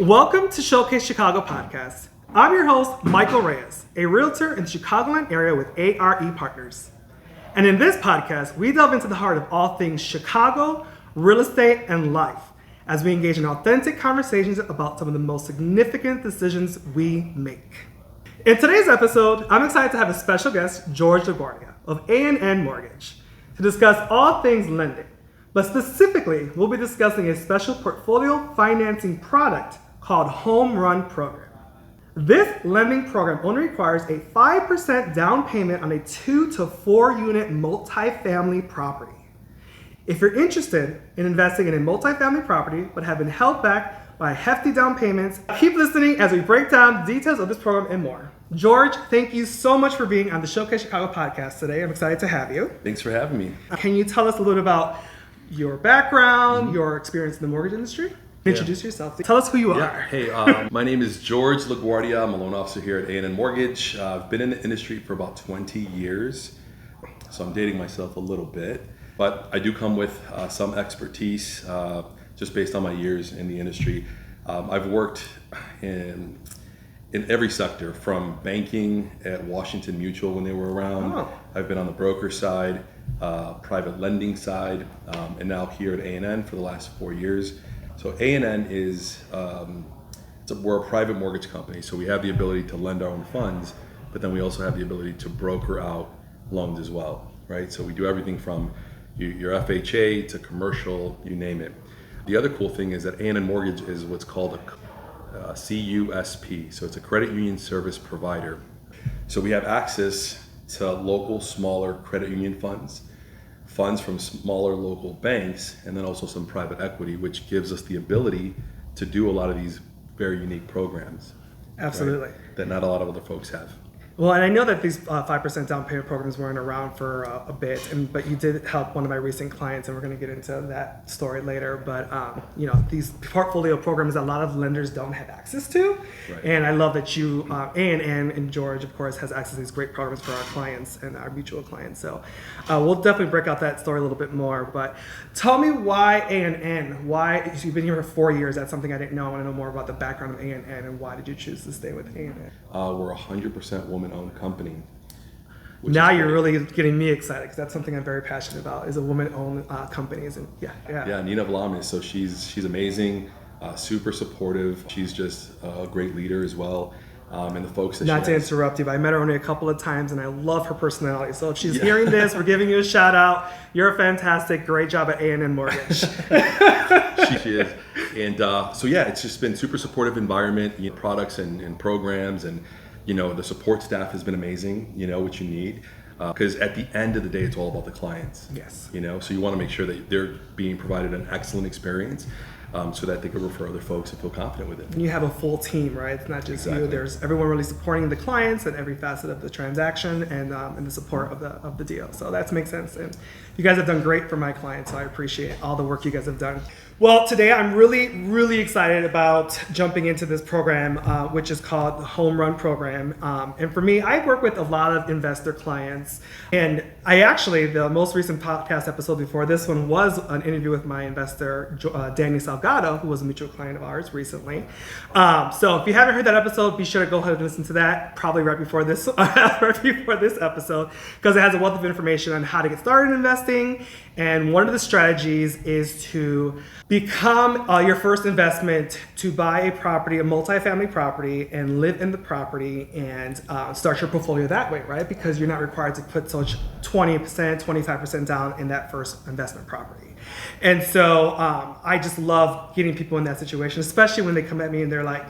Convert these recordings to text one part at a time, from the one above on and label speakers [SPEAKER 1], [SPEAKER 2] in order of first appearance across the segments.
[SPEAKER 1] Welcome to Showcase Chicago Podcast. I'm your host, Michael Reyes, a realtor in the Chicagoland area with A.R.E. Partners. And in this podcast, we delve into the heart of all things Chicago, real estate, and life as we engage in authentic conversations about some of the most significant decisions we make. In today's episode, I'm excited to have a special guest, George LaGuardia of A.R.E. Mortgage, to discuss all things lending. But specifically, we'll be discussing a special portfolio financing product called Home Run Program. This lending program only requires a 5% down payment on a 2 to 4 unit multifamily property. If you're interested in investing in a multifamily property but have been held back by hefty down payments, keep listening as we break down the details of this program and more. George, thank you so much for being on the Showcase Chicago podcast today. I'm excited to have you.
[SPEAKER 2] Thanks for having me.
[SPEAKER 1] Can you tell us a little bit about your background, your experience in the mortgage industry? Introduce yourself. Tell us who you are.
[SPEAKER 2] Hey, my name is George LaGuardia. I'm a loan officer here at A.R.E. Mortgage. I've been in the industry for about 20 years, so I'm dating myself a little bit. But I do come with some expertise just based on my years in the industry. I've worked in every sector, from banking at Washington Mutual when they were around.
[SPEAKER 1] Oh.
[SPEAKER 2] I've been on the broker side, private lending side, and now here at A&N for the last 4 years. So A&N is, we're a private mortgage company, so we have the ability to lend our own funds, but then we also have the ability to broker out loans as well, right? So we do everything from your FHA to commercial, you name it. The other cool thing is that A&N Mortgage is what's called a CUSP, so it's a credit union service provider. So we have access to local, smaller credit union funds from smaller local banks, and then also some private equity, which gives us the ability to do a lot of these very unique programs.
[SPEAKER 1] Absolutely.
[SPEAKER 2] Right, that not a lot of other folks have.
[SPEAKER 1] Well, and I know that these 5% down payment programs weren't around for a bit, but you did help one of my recent clients, and we're going to get into that story later. But these portfolio programs that a lot of lenders don't have access to,
[SPEAKER 2] Right.
[SPEAKER 1] And I love that you and George, of course, has access to these great programs for our clients and our mutual clients. So we'll definitely break out that story a little bit more. But tell me why A&N? Why you've been here for 4 years? That's something I didn't know. I want to know more about the background of A&N and why did you choose to stay with A&N?
[SPEAKER 2] We're 100% woman-owned company.
[SPEAKER 1] Now you're really getting me excited because that's something I'm very passionate about. Is a woman-owned companies, and
[SPEAKER 2] Yeah, Nina Vlamis. So she's amazing, super supportive. She's just a great leader as well. And the folks that
[SPEAKER 1] Not to interrupt you, but I met her only a couple of times, and I love her personality. So if she's hearing this, we're giving you a shout out. You're fantastic. Great job at A&M Mortgage.
[SPEAKER 2] She is. And it's just been super supportive environment, products and programs, and the support staff has been amazing, which you need. Because at the end of the day, it's all about the clients.
[SPEAKER 1] Yes.
[SPEAKER 2] So you want to make sure that they're being provided an excellent experience so that they can refer other folks and feel confident with it.
[SPEAKER 1] And you have a full team, right? It's not just you. There's everyone really supporting the clients and every facet of the transaction and the support of the deal. So that makes sense. And you guys have done great for my clients, so I appreciate all the work you guys have done. Well, today I'm really, really excited about jumping into this program, which is called the Home Run Program. And for me, I work with a lot of investor clients. And the most recent podcast episode before this one was an interview with my investor, Danny Salgado, who was a mutual client of ours recently. So if you haven't heard that episode, be sure to go ahead and listen to that, probably right before this episode, because it has a wealth of information on how to get started investing. And one of the strategies is to become your first investment to buy a property, a multifamily property, and live in the property and start your portfolio that way, right? Because you're not required to put such 20%, 25% down in that first investment property. And so I just love getting people in that situation, especially when they come at me and they're like,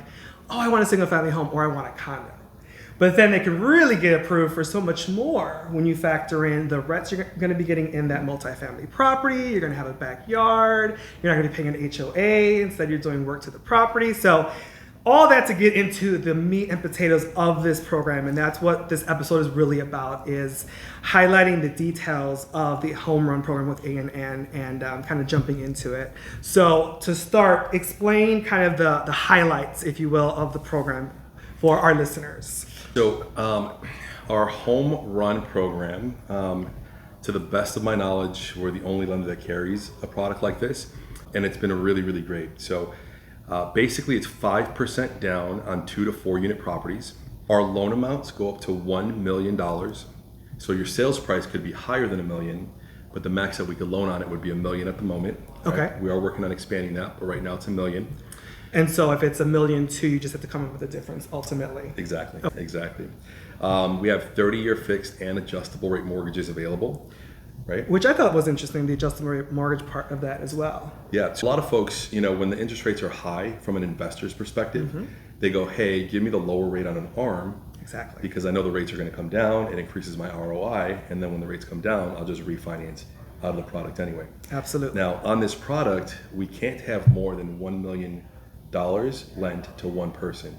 [SPEAKER 1] oh, I want a single family home or I want a condo. But then they can really get approved for so much more when you factor in the rents you're going to be getting in that multifamily property. You're going to have a backyard. You're not going to be paying an HOA. Instead, you're doing work to the property. So all that to get into the meat and potatoes of this program. And that's what this episode is really about, is highlighting the details of the Home Run Program with A&N and kind of jumping into it. So to start, explain kind of the highlights, if you will, of the program for our listeners.
[SPEAKER 2] So our Home Run Program, to the best of my knowledge, we're the only lender that carries a product like this, and it's been really, really great. So Basically, it's 5% down on 2 to 4 unit properties. Our loan amounts go up to $1 million. So your sales price could be higher than $1 million, but the max that we could loan on it would be $1 million at the moment.
[SPEAKER 1] Okay.
[SPEAKER 2] Right? We are working on expanding that, but right now it's $1 million.
[SPEAKER 1] And so if it's $1.2 million, you just have to come up with a difference ultimately.
[SPEAKER 2] Exactly, exactly. We have 30-year fixed and adjustable rate mortgages available, right?
[SPEAKER 1] Which I thought was interesting, the adjustable rate mortgage part of that as well.
[SPEAKER 2] Yeah, so a lot of folks, when the interest rates are high from an investor's perspective, they go, hey, give me the lower rate on an ARM.
[SPEAKER 1] Exactly.
[SPEAKER 2] Because I know the rates are going to come down, it increases my ROI, and then when the rates come down, I'll just refinance out of the product anyway.
[SPEAKER 1] Absolutely.
[SPEAKER 2] Now, on this product, we can't have more than $1 million lent to one person.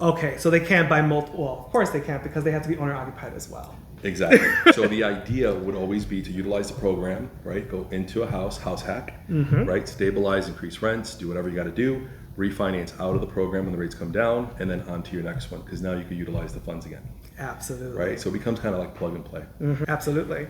[SPEAKER 1] Okay, so they can't buy multiple, well, of course they can't because they have to be owner occupied as well.
[SPEAKER 2] Exactly. So the idea would always be to utilize the program, right? Go into a house hack, right? Stabilize, increase rents, do whatever you got to do, refinance out of the program when the rates come down, and then on to your next one, because now you can utilize the funds again.
[SPEAKER 1] Absolutely.
[SPEAKER 2] Right? So it becomes kind of like plug and play.
[SPEAKER 1] Absolutely.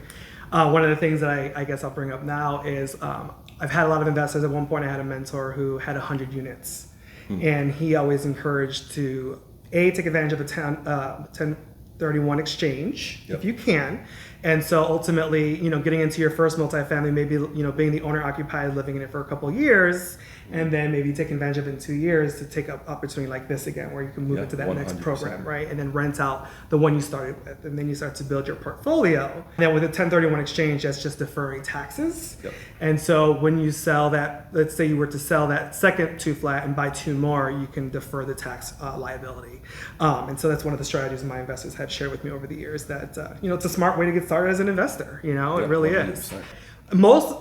[SPEAKER 1] One of the things that I guess I'll bring up now is I've had a lot of investors. At one point I had a mentor who had 100 units, and he always encouraged to take advantage of the 1031 exchange if you can. And so ultimately, getting into your first multifamily, maybe, being the owner occupied, living in it for a couple of years, and then maybe taking advantage of it in 2 years to take up opportunity like this again, where you can move into that 100%. Next program, right? And then rent out the one you started with, and then you start to build your portfolio. And then with a 1031 exchange, that's just deferring taxes.
[SPEAKER 2] Yep.
[SPEAKER 1] And so when you sell that, let's say you were to sell that second 2 flat and buy 2 more, you can defer the tax liability. And so that's one of the strategies my investors have shared with me over the years that, it's a smart way to get started as an investor. It really 100%. Is. Most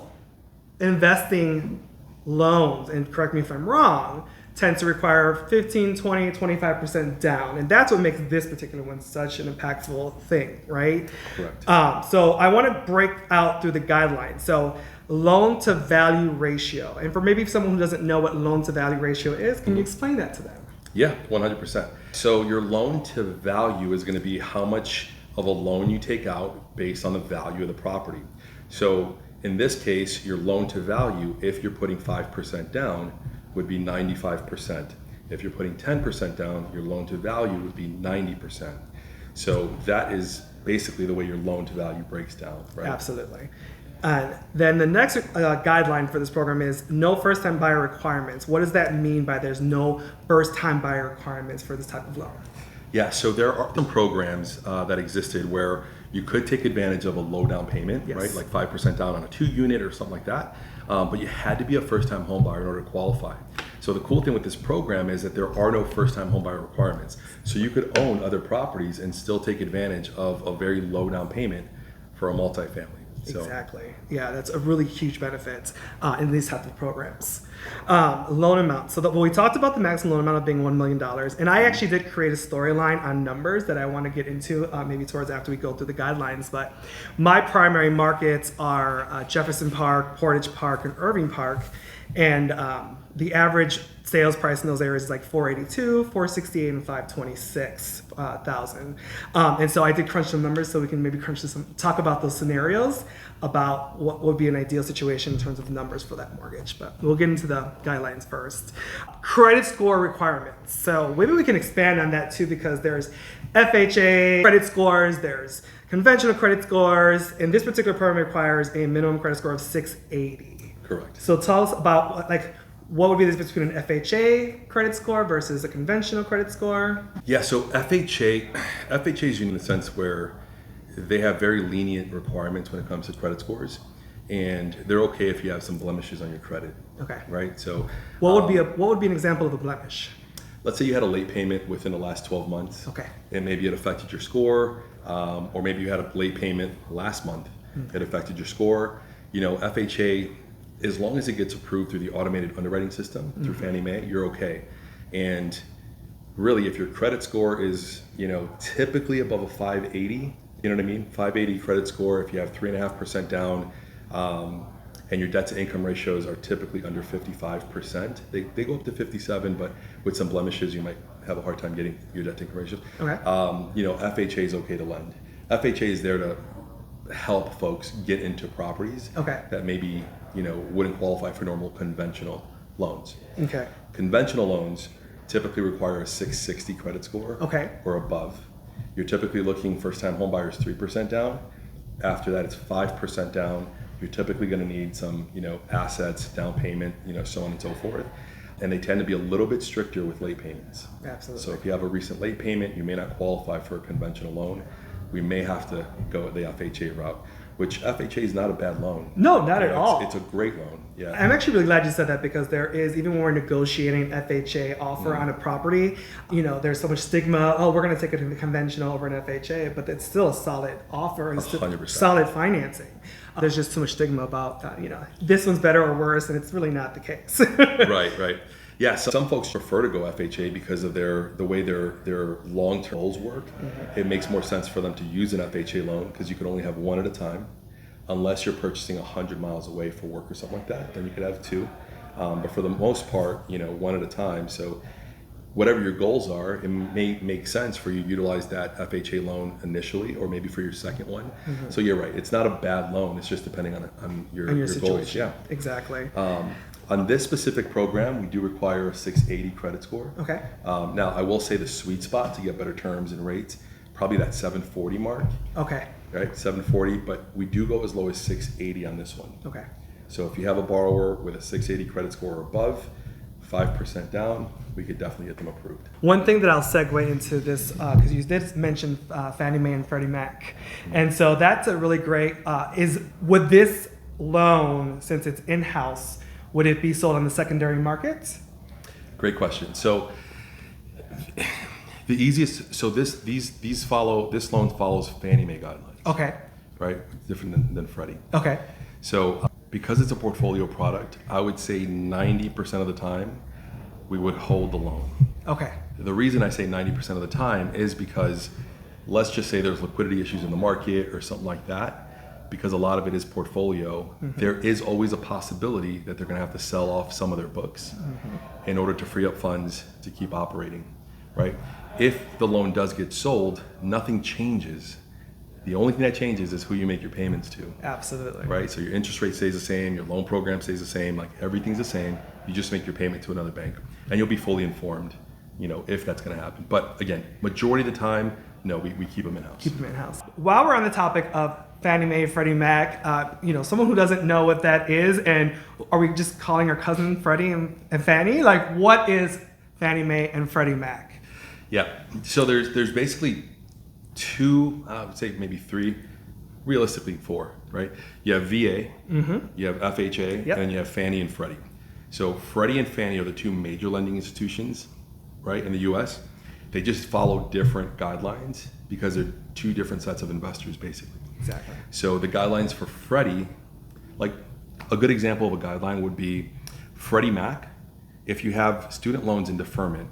[SPEAKER 1] investing loans, and correct me if I'm wrong, tend to require 15, 20, 25% down. And that's what makes this particular one such an impactful thing, right?
[SPEAKER 2] Correct.
[SPEAKER 1] So I want to break out through the guidelines. So loan to value ratio. And for maybe someone who doesn't know what loan to value ratio is, can you explain that to them?
[SPEAKER 2] Yeah, 100%. So your loan to value is going to be how much of a loan you take out based on the value of the property. So in this case, your loan to value, if you're putting 5% down, would be 95%. If you're putting 10% down, your loan to value would be 90%. So that is basically the way your loan to value breaks down, right?
[SPEAKER 1] Absolutely. And then the next guideline for this program is no first-time buyer requirements. What does that mean by there's no first-time buyer requirements for this type of loan?
[SPEAKER 2] Yeah, so there are some programs that existed where you could take advantage of a low down payment, right? Like 5% down on a 2 unit or something like that. But you had to be a first-time home buyer in order to qualify. So the cool thing with this program is that there are no first-time home buyer requirements. So you could own other properties and still take advantage of a very low down payment for a multifamily. So.
[SPEAKER 1] Exactly. Yeah, that's a really huge benefit in these types of programs. Loan amount. So we talked about the maximum loan amount of being $1 million. And I actually did create a storyline on numbers that I want to get into maybe towards after we go through the guidelines. But my primary markets are Jefferson Park, Portage Park, and Irving Park. And the average sales price in those areas is like 482, 468, and 526,000. And so I did crunch some numbers so we can maybe talk about those scenarios about what would be an ideal situation in terms of numbers for that mortgage. But we'll get into the guidelines first. Credit score requirements. So maybe we can expand on that too, because there's FHA credit scores, there's conventional credit scores, and this particular program requires a minimum credit score of 680.
[SPEAKER 2] Correct.
[SPEAKER 1] So tell us about what would be the difference between an FHA credit score versus a conventional credit score?
[SPEAKER 2] Yeah, so FHA is in the sense where they have very lenient requirements when it comes to credit scores, and they're okay if you have some blemishes on your credit.
[SPEAKER 1] Okay.
[SPEAKER 2] Right. So
[SPEAKER 1] what would be an example of a blemish?
[SPEAKER 2] Let's say you had a late payment within the last 12 months.
[SPEAKER 1] Okay.
[SPEAKER 2] And maybe it affected your score, or maybe you had a late payment last month. It affected your score. FHA, as long as it gets approved through the automated underwriting system through Fannie Mae, you're okay. And really, if your credit score is, typically above a 580, 580 credit score, if you have 3.5% down, and your debt to income ratios are typically under 55%. They go up to 57, but with some blemishes, you might have a hard time getting your debt to income ratios.
[SPEAKER 1] Okay.
[SPEAKER 2] FHA is okay to lend. FHA is there to help folks get into properties
[SPEAKER 1] okay.
[SPEAKER 2] that maybe wouldn't qualify for normal conventional loans.
[SPEAKER 1] Okay.
[SPEAKER 2] Conventional loans typically require a 660 credit score
[SPEAKER 1] Okay.
[SPEAKER 2] or above. You're typically looking first-time home buyers 3% down. After that, it's 5% down. You're typically going to need some, assets, down payment, so on and so forth. And they tend to be a little bit stricter with late payments.
[SPEAKER 1] Absolutely.
[SPEAKER 2] So if you have a recent late payment, you may not qualify for a conventional loan. We may have to go the FHA route, which FHA is not a bad loan.
[SPEAKER 1] No, not at all.
[SPEAKER 2] It's a great loan. Yeah.
[SPEAKER 1] I'm actually really glad you said that, because there is, even when we're negotiating an FHA offer on a property, there's so much stigma. Oh, we're going to take it to the conventional over an FHA, but it's still a solid offer. It's still
[SPEAKER 2] 100%.
[SPEAKER 1] solid financing. There's just too much stigma about, this one's better or worse, and it's really not the case.
[SPEAKER 2] Right. Yeah, so some folks prefer to go FHA because of the way their long-term goals work. Mm-hmm. It makes more sense for them to use an FHA loan because you can only have one at a time. Unless you're purchasing 100 miles away for work or something like that, then you could have two. But for the most part, one at a time. So whatever your goals are, it may make sense for you to utilize that FHA loan initially, or maybe for your second one. Mm-hmm. So you're right, it's not a bad loan. It's just depending on your goals. Yeah,
[SPEAKER 1] exactly.
[SPEAKER 2] On this specific program, we do require a 680 credit score.
[SPEAKER 1] Okay.
[SPEAKER 2] Now, I will say the sweet spot to get better terms and rates, probably that 740 mark.
[SPEAKER 1] Okay.
[SPEAKER 2] Right, 740, but we do go as low as 680 on this one.
[SPEAKER 1] Okay.
[SPEAKER 2] So if you have a borrower with a 680 credit score or above, 5% down, we could definitely get them approved.
[SPEAKER 1] One thing that I'll segue into this, because you did mention Fannie Mae and Freddie Mac, and so that's a really great, would this loan, since it's in-house, would it be sold on the secondary market?
[SPEAKER 2] Great question. So the easiest, so this loan follows Fannie Mae guidelines.
[SPEAKER 1] Okay.
[SPEAKER 2] Right, different than Freddie.
[SPEAKER 1] Okay.
[SPEAKER 2] So because it's a portfolio product, I would say 90% of the time we would hold the loan.
[SPEAKER 1] Okay.
[SPEAKER 2] The reason I say 90% of the time is because let's just say there's liquidity issues in the market or something like that, because a lot of it is portfolio, mm-hmm. there is always a possibility that they're going to have to sell off some of their books mm-hmm. in order to free up funds to keep operating, right? If the loan does get sold, nothing changes. The only thing that changes is who you make your payments to.
[SPEAKER 1] Absolutely.
[SPEAKER 2] Right? So your interest rate stays the same, your loan program stays the same, like everything's the same. You just make your payment to another bank. And you'll be fully informed, if that's going to happen. But again, majority of the time, no, we keep them in-house.
[SPEAKER 1] Keep them in-house. While we're on the topic of Fannie Mae, Freddie Mac, someone who doesn't know what that is, and are we just calling our cousin Freddie and Fannie? Like, what is Fannie Mae and Freddie Mac?
[SPEAKER 2] Yeah. So there's basically two, I would say maybe three, realistically four, right? You have VA, mm-hmm. you have FHA, yep. and you have Fannie and Freddie. So Freddie and Fannie are the two major lending institutions, right, in the US. They just follow different guidelines because they're two different sets of investors, basically.
[SPEAKER 1] Exactly.
[SPEAKER 2] So the guidelines for Freddie, like a good example of a guideline would be Freddie Mac. If you have student loans in deferment,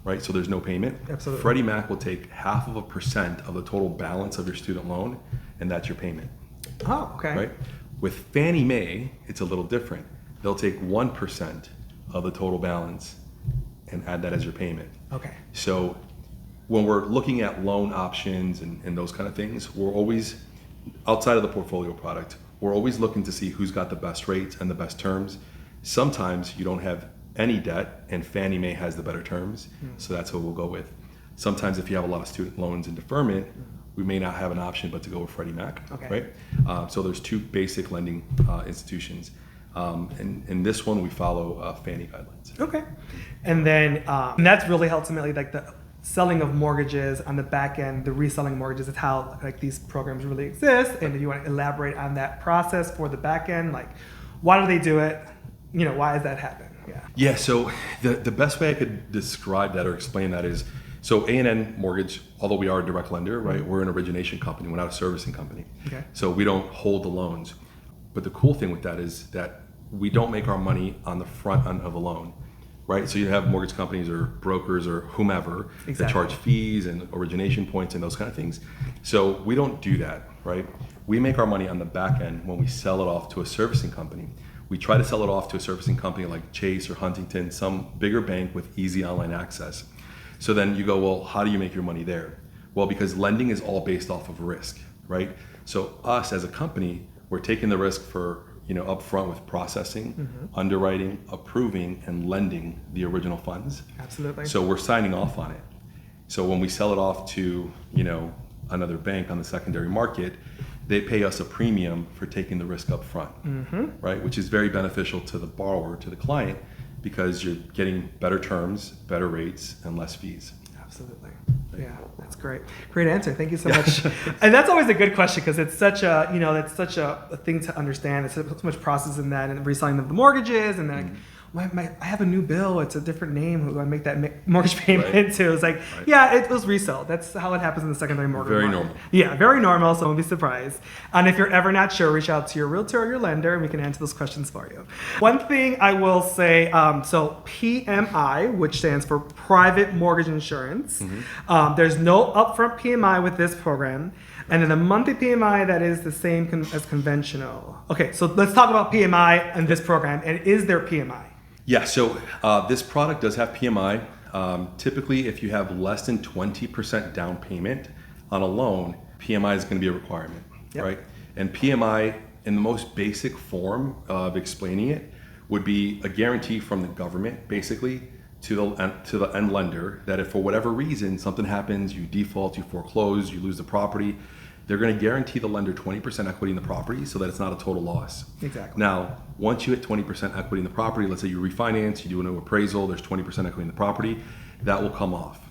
[SPEAKER 2] right? So there's no payment.
[SPEAKER 1] Absolutely.
[SPEAKER 2] Freddie Mac will take 0.5% of the total balance of your student loan, and that's your payment.
[SPEAKER 1] Oh, okay.
[SPEAKER 2] Right? With Fannie Mae, it's a little different. They'll take 1% of the total balance and add that as your payment.
[SPEAKER 1] Okay.
[SPEAKER 2] So when we're looking at loan options and those kind of things, we're always, outside of the portfolio product, we're always looking to see who's got the best rates and the best terms. Sometimes you don't have any debt and Fannie Mae has the better terms, so that's what we'll go with. Sometimes if you have a lot of student loans in deferment, we may not have an option but to go with Freddie Mac,
[SPEAKER 1] okay.
[SPEAKER 2] right? So there's two basic lending institutions. And in this one, we follow Fannie guidelines.
[SPEAKER 1] Okay. And then and that's really ultimately like the selling of mortgages on the back end, the reselling mortgages is how like these programs really exist. And if you want to elaborate on that process for the back end, like why do they do it? Why does that happen?
[SPEAKER 2] Yeah, so the best way I could describe that or explain that is, so A&N Mortgage, although we are a direct lender, right, we're an origination company, we're not a servicing company.
[SPEAKER 1] Okay.
[SPEAKER 2] So we don't hold the loans. But the cool thing with that is that we don't make our money on the front end of a loan, right? So you have mortgage companies or brokers or whomever that charge fees and origination points and those kind of things. So we don't do that, right? We make our money on the back end when we sell it off to a servicing company. We try to sell it off to a servicing company like Chase or Huntington, some bigger bank with easy online access. So then you go, well, how do you make your money there? Well, because lending is all based off of risk, right? So us as a company, we're taking the risk for up front with processing, underwriting, approving, and lending the original funds.
[SPEAKER 1] Absolutely.
[SPEAKER 2] So we're signing off on it. So when we sell it off to, another bank on the secondary market, they pay us a premium for taking the risk up front, right? Which is very beneficial to the borrower, to the client, because you're getting better terms, better rates, and less fees.
[SPEAKER 1] Absolutely. Yeah, that's great. Great answer. Thank you so much. And that's always a good question because it's such a, that's such a thing to understand. It's so much process in that and reselling of the mortgages and then I have a new bill. It's a different name. Who do I make that mortgage payment to? It's like, yeah, it was resale. That's how it happens in the secondary mortgage market.
[SPEAKER 2] Very normal.
[SPEAKER 1] Yeah, very normal. So don't be surprised. And if you're ever not sure, reach out to your realtor or your lender, and we can answer those questions for you. One thing I will say, so PMI, which stands for Private Mortgage Insurance. There's no upfront PMI with this program. And then the monthly PMI, that is the same as conventional. Okay, so let's talk about PMI and this program. And is there PMI?
[SPEAKER 2] Yeah, so this product does have PMI. Typically, if you have less than 20% down payment on a loan, PMI is going to be a requirement, right? And PMI, in the most basic form of explaining it, would be a guarantee from the government, basically, to the end lender, that if for whatever reason something happens, you default, you foreclose, you lose the property, they're going to guarantee the lender 20% equity in the property so that it's not a total loss.
[SPEAKER 1] Exactly.
[SPEAKER 2] Now, once you hit 20% equity in the property, let's say you refinance, you do a new appraisal, there's 20% equity in the property, that will come off.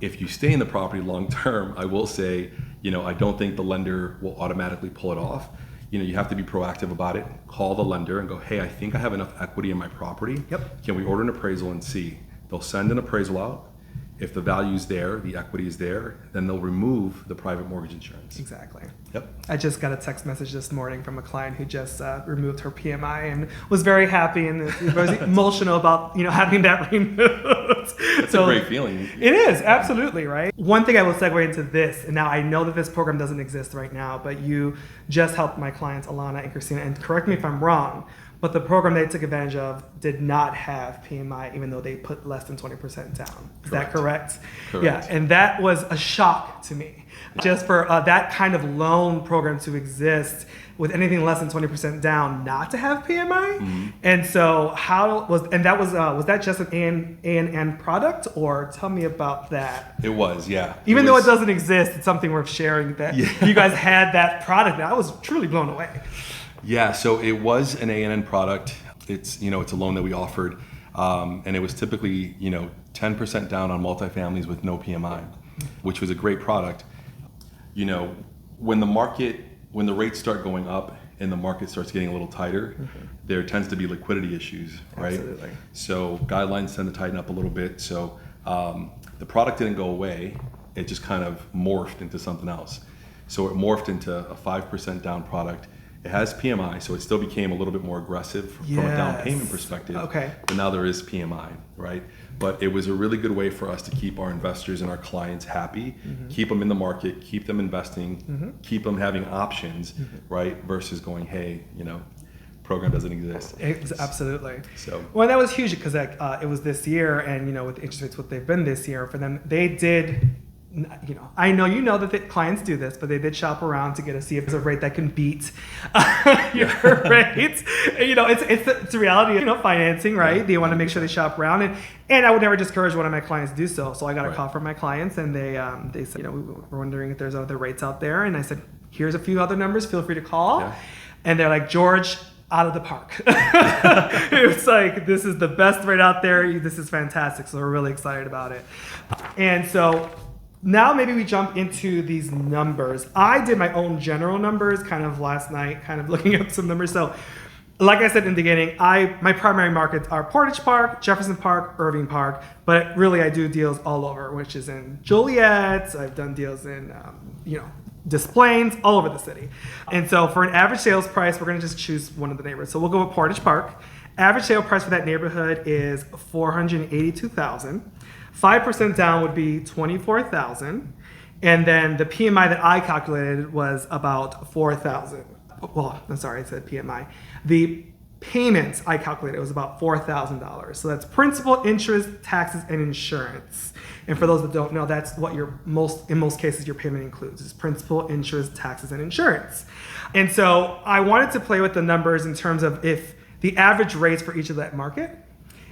[SPEAKER 2] If you stay in the property long term, I will say, I don't think the lender will automatically pull it off. You have to be proactive about it. Call the lender and go, hey, I think I have enough equity in my property. Can we order an appraisal and see? They'll send an appraisal out. If the value's there, the equity is there, then they'll remove the private mortgage insurance.
[SPEAKER 1] Exactly.
[SPEAKER 2] Yep.
[SPEAKER 1] I just got a text message this morning from a client who just removed her PMI and was very happy and was emotional about having that removed.
[SPEAKER 2] It's a great feeling.
[SPEAKER 1] It is, absolutely, right? One thing I will segue into this, and now I know that this program doesn't exist right now, but you just helped my clients, Alana and Christina, and correct me if I'm wrong, but the program they took advantage of did not have PMI, even though they put less than 20% down. Is that correct?
[SPEAKER 2] Correct.
[SPEAKER 1] Yeah, and that was a shock to me. Just for that kind of loan program to exist with anything less than 20% down, not to have PMI. And so was that just an A&N product, or tell me about that?
[SPEAKER 2] It was, yeah.
[SPEAKER 1] Even though it doesn't exist, it's something worth sharing that you guys had that product. I was truly blown away.
[SPEAKER 2] Yeah, so it was an A&N product. It's it's a loan that we offered, and it was typically 10% down on multifamilies with no PMI, which was a great product. When the rates start going up and the market starts getting a little tighter, there tends to be liquidity issues, right?
[SPEAKER 1] Absolutely.
[SPEAKER 2] So guidelines tend to tighten up a little bit. So the product didn't go away; it just kind of morphed into something else. So it morphed into a 5% down product. It has PMI, so it still became a little bit more aggressive from a down payment perspective.
[SPEAKER 1] Okay.
[SPEAKER 2] But now there is PMI, right? But it was a really good way for us to keep our investors and our clients happy, keep them in the market, keep them investing, keep them having options, right? Versus going, hey, program doesn't exist.
[SPEAKER 1] Absolutely.
[SPEAKER 2] So.
[SPEAKER 1] Well, that was huge because it was this year, and with the interest rates what they've been this year for them, they did. I know that the clients do this, but they did shop around to see if there's a rate that can beat your rates. It's the reality of financing, right? They want to make sure they shop around, and I would never discourage one of my clients to do so. So I got a call from my clients, and they said, we were wondering if there's other rates out there, and I said, here's a few other numbers. Feel free to call, and they're like, George, out of the park. It was like, this is the best rate out there. This is fantastic. So we're really excited about it, and so. Now maybe we jump into these numbers. I did my own general numbers kind of last night, kind of looking up some numbers. So like I said in the beginning, my primary markets are Portage Park, Jefferson Park, Irving Park, but really I do deals all over, which is in Joliet. I've done deals in, Des Plaines, all over the city. And so for an average sales price, we're gonna just choose one of the neighborhoods. So we'll go with Portage Park. Average sale price for that neighborhood is $482,000. 5% down would be $24,000, and then the PMI that I calculated was about $4,000. Well, I'm sorry, I said PMI. The payments, I calculated, it was about $4,000. So that's principal, interest, taxes, and insurance. And for those that don't know, that's what in most cases, your payment includes is principal, interest, taxes, and insurance. And so I wanted to play with the numbers in terms of if the average rates for each of that market.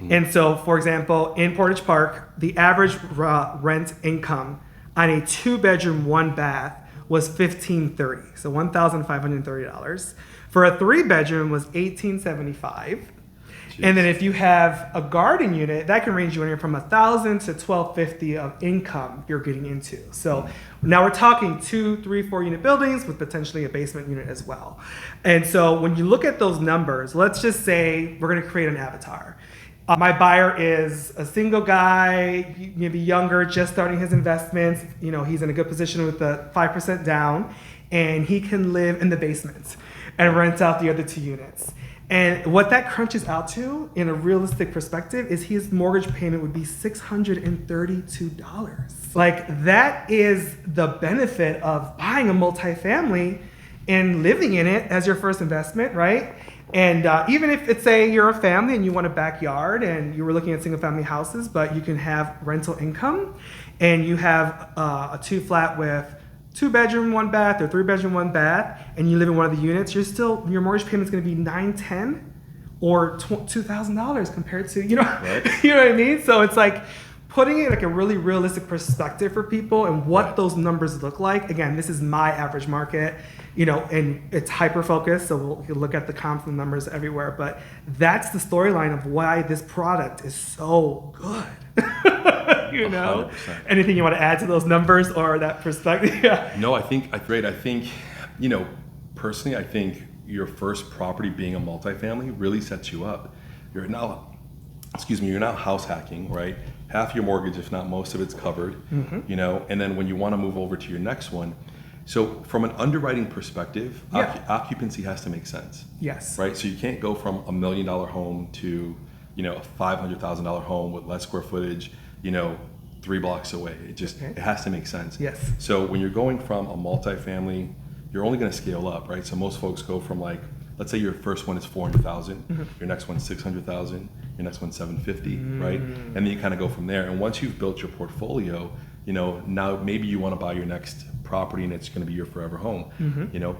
[SPEAKER 1] And so, for example, in Portage Park, the average rent income on a 2-bedroom, 1-bath was $1,530, so $1,530. For a 3-bedroom was $1,875. And then if you have a garden unit, that can range you anywhere from $1,000 to $1,250 of income you're getting into. So now we're talking 2, 3, 4 unit buildings with potentially a basement unit as well. And so when you look at those numbers, let's just say we're going to create an avatar. My buyer is a single guy, maybe younger, just starting his investments. He's in a good position with the 5% down, and he can live in the basement and rent out the other 2 units. And what that crunches out to in a realistic perspective is his mortgage payment would be $632. Like, that is the benefit of buying a multifamily and living in it as your first investment, right? And even if it's you're a family and you want a backyard and you were looking at single family houses, but you can have rental income and you have a 2-flat with 2-bedroom, 1-bath or 3-bedroom, 1-bath, and you live in one of the units, your mortgage payment's going to be $910 or $2,000 compared to,
[SPEAKER 2] Right.
[SPEAKER 1] you know what I mean? So it's like putting it like a really realistic perspective for people and what those numbers look like. Again, this is my average market, and it's hyper focused. So we'll look at the comps and numbers everywhere, but that's the storyline of why this product is so good. 100%. Anything you want to add to those numbers or that perspective? Yeah.
[SPEAKER 2] No, I think, personally, I think your first property being a multifamily really sets you up. You're now house hacking, right? Half your mortgage, if not most of it's covered, and then when you want to move over to your next one. So from an underwriting perspective, occupancy has to make sense.
[SPEAKER 1] Yes.
[SPEAKER 2] Right? So you can't go from $1 million home to, a $500,000 home with less square footage, 3 blocks away. It has to make sense.
[SPEAKER 1] Yes.
[SPEAKER 2] So when you're going from a multifamily, you're only going to scale up, right? So most folks go from let's say your first one is 400,000, your next one's 600,000, your next one's 750, right? And then you kind of go from there. And once you've built your portfolio, now maybe you want to buy your next property and it's going to be your forever home,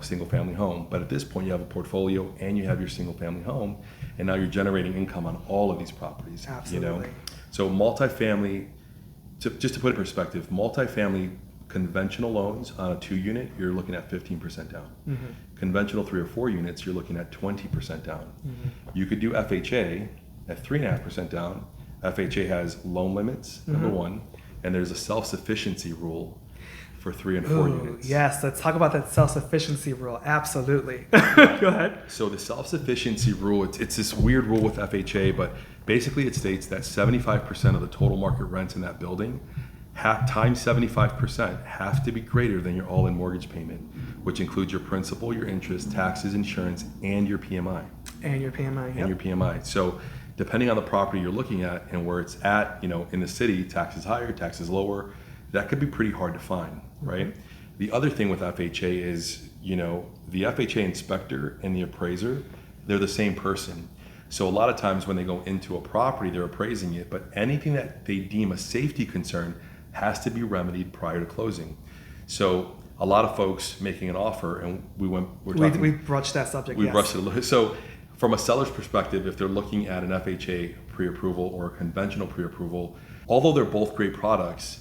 [SPEAKER 2] single family home. But at this point you have a portfolio and you have your single family home, and now you're generating income on all of these properties.
[SPEAKER 1] Absolutely.
[SPEAKER 2] So multifamily, just to put it in perspective, multifamily conventional loans on a 2-unit, you're looking at 15% down. Conventional 3 or 4 units, you're looking at 20% down. You could do FHA at 3.5% down. FHA has loan limits, number one, and there's a self-sufficiency rule for 3 and 4 units.
[SPEAKER 1] Yes, let's talk about that self-sufficiency rule. Absolutely. Go ahead.
[SPEAKER 2] So the self-sufficiency rule, it's this weird rule with FHA, but basically it states that 75% of the total market rents in that building times 75% have to be greater than your all-in mortgage payment, which includes your principal, your interest, taxes, insurance, and your PMI.
[SPEAKER 1] And your PMI,
[SPEAKER 2] And your PMI. So depending on the property you're looking at and where it's at, in the city, taxes higher, taxes lower, that could be pretty hard to find, right? The other thing with FHA is, the FHA inspector and the appraiser, they're the same person. So a lot of times when they go into a property, they're appraising it, but anything that they deem a safety concern has to be remedied prior to closing. So a lot of folks making an offer, and we
[SPEAKER 1] brushed that subject.
[SPEAKER 2] We brushed it a little. So from a seller's perspective, if they're looking at an FHA pre-approval or a conventional pre-approval, although they're both great products,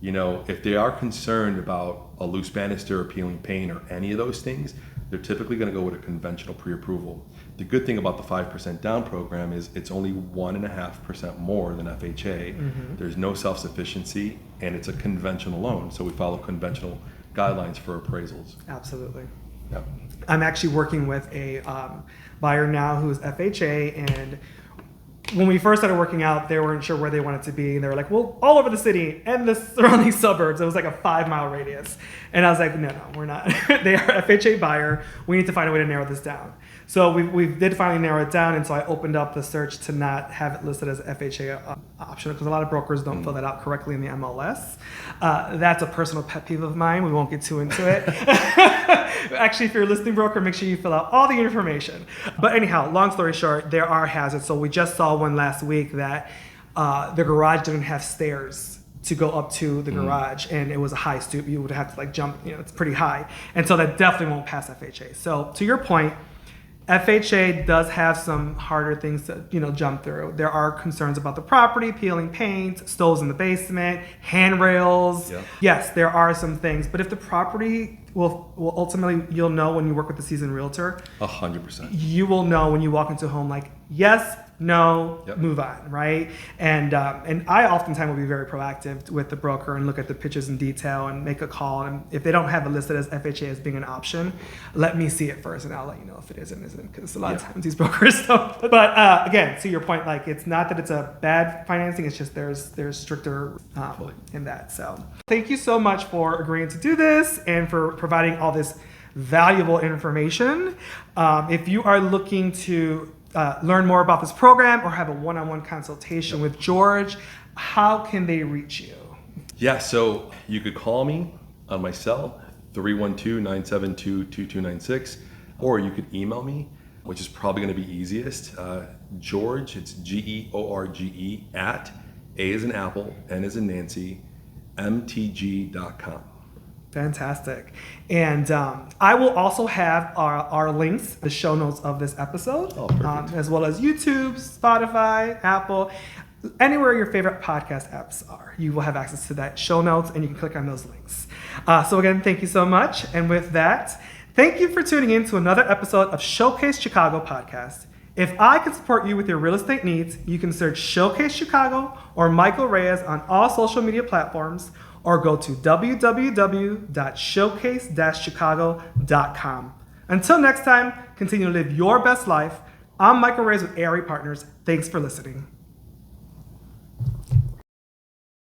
[SPEAKER 2] if they are concerned about a loose banister or peeling paint or any of those things, they're typically going to go with a conventional pre-approval. The good thing about the 5% down program is it's only 1.5% more than FHA. There's no self-sufficiency, and it's a conventional loan. So we follow conventional guidelines for appraisals.
[SPEAKER 1] Absolutely.
[SPEAKER 2] Yep.
[SPEAKER 1] I'm actually working with a buyer now who's FHA, and when we first started working out, they weren't sure where they wanted to be. They were like, well, all over the city and the surrounding suburbs. It was like a 5-mile radius. And I was like, no, we're not. They are FHA buyer. We need to find a way to narrow this down. So we did finally narrow it down, and so I opened up the search to not have it listed as FHA optional, because a lot of brokers don't fill that out correctly in the MLS. That's a personal pet peeve of mine. We won't get too into it. Actually, if you're a listing broker, make sure you fill out all the information. But anyhow, long story short, there are hazards. So we just saw one last week that the garage didn't have stairs to go up to the garage, and it was a high stoop. You would have to like jump, it's pretty high. And so that definitely won't pass FHA. So to your point, FHA does have some harder things to, jump through. There are concerns about the property, peeling paint, stoves in the basement, handrails. Yeah. Yes, there are some things, but if the property will ultimately, you'll know when you work with a seasoned realtor.
[SPEAKER 2] 100%.
[SPEAKER 1] You will know when you walk into a home, like, yes, no, move on, right? And I oftentimes will be very proactive with the broker and look at the pictures in detail and make a call. And if they don't have it listed as FHA as being an option, let me see it first, and I'll let you know if it is and isn't, because a lot of times these brokers don't. But again, to your point, like, it's not that it's a bad financing, it's just there's stricter in that. So thank you so much for agreeing to do this and for providing all this valuable information. If you are looking to learn more about this program or have a one-on-one consultation with George, how can they reach you?
[SPEAKER 2] Yeah, so you could call me on my cell, 312-972-2296, or you could email me, which is probably going to be easiest. George, it's George at A as in Apple, N as in Nancy, mtg.com.
[SPEAKER 1] Fantastic. And I will also have our links, the show notes of this episode, as well as YouTube, Spotify, Apple, anywhere your favorite podcast apps are. You will have access to that show notes, and you can click on those links. So again, thank you so much. And with that, thank you for tuning in to another episode of Showcase Chicago podcast. If I can support you with your real estate needs, you can search Showcase Chicago or Michael Reyes on all social media platforms, or go to www.showcase-chicago.com. Until next time, continue to live your best life. I'm Michael Reyes with A.R.E Partners. Thanks for listening.